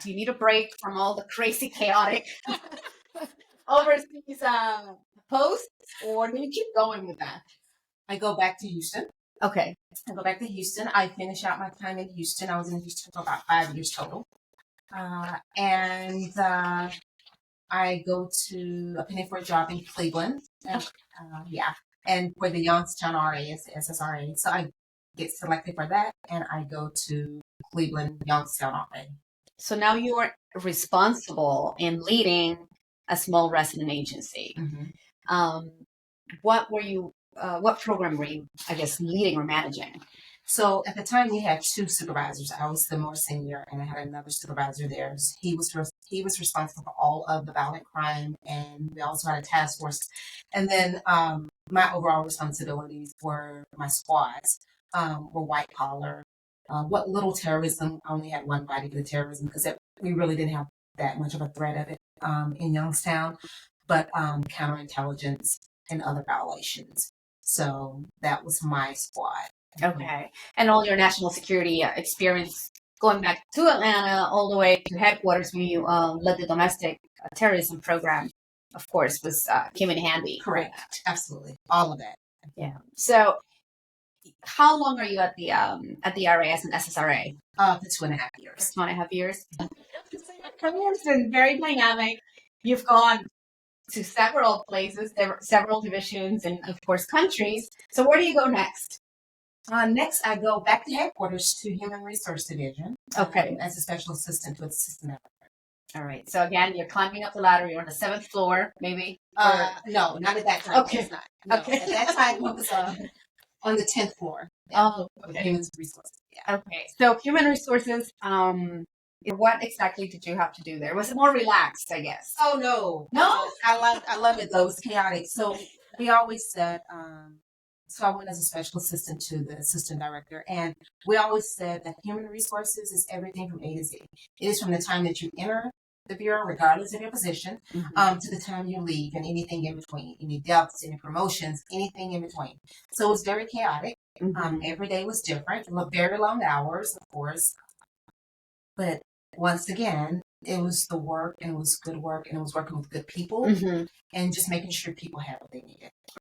Do you need a break from all the crazy, chaotic overseas posts, or do you keep going with that? I go back to Houston. Okay. I go back to Houston. I finish out my time in Houston. I was in Houston for about 5 years total. And I apply for a job in Cleveland. And for the Youngstown RA, it's the SSRA. So I get selected for that, and I go to Cleveland Youngstown RA. So now you are responsible in leading a small resident agency. Mm-hmm. What program were you, I guess, leading or managing? So at the time, we had 2 supervisors. I was the more senior, and I had another supervisor there. He was responsible for all of the violent crime, and we also had a task force. And then my overall responsibilities were my squads were white collar. What little terrorism, I only had one body for the terrorism because we really didn't have that much of a threat of it in Youngstown, but counterintelligence and other violations. So that was my squad. Okay. And all your national security experience going back to Atlanta all the way to headquarters when you led the domestic terrorism program, of course, came in handy. Correct. Absolutely. All of that. Yeah. So how long are you at the RAS and SSRA? For 2.5 years. 2.5 years. So your career has been very dynamic. You've gone to several places, there were several divisions, and of course countries. So where do you go next? Next, I go back to headquarters to Human Resource Division. Okay. As a special assistant to assistant editor. All right. So again, you're climbing up the ladder. You're on the 7th floor, maybe? No, not at that time. Okay. It's not. No. Okay. At that time, it was on the 10th floor. Oh, okay. Human Resources. Yeah. Okay. So Human Resources, what exactly did you have to do there? Was it more relaxed, I guess? Oh, no. No? I love it, though. It's chaotic. So we always said, so I went as a special assistant to the assistant director, and we always said that human resources is everything from A to Z. It is from the time that you enter the bureau, regardless of your position, to the time you leave, and anything in between, any deaths, any promotions, anything in between. So it was very chaotic. Every day was different. Very long hours, of course. But once again, it was the work, and it was good work, and it was working with good people, and just making sure people had what they needed.